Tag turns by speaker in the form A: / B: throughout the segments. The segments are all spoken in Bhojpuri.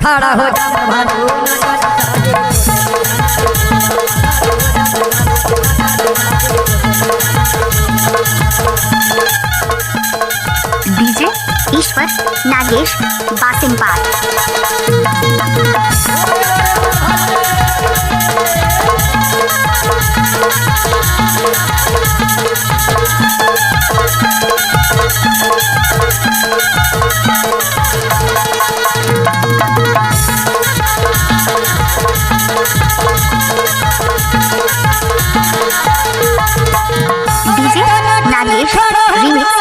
A: खड़ा हो जा Bhanu
B: DJ Ishwar Nagesh Basimbag. DJ Nagesh remix.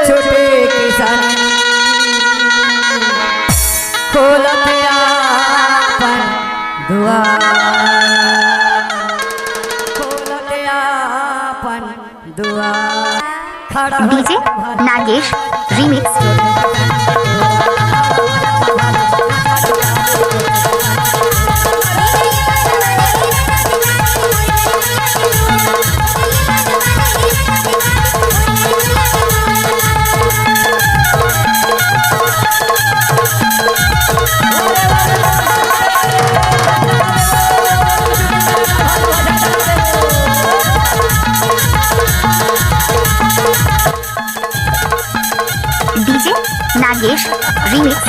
A: छोटे किसान खोलते आपन दुआर, खोलते आपन दुआर। खड़ा हो
B: DJ Nagesh remix. DJ Nagesh remix.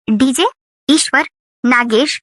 B: DJ Ishwar Nagesh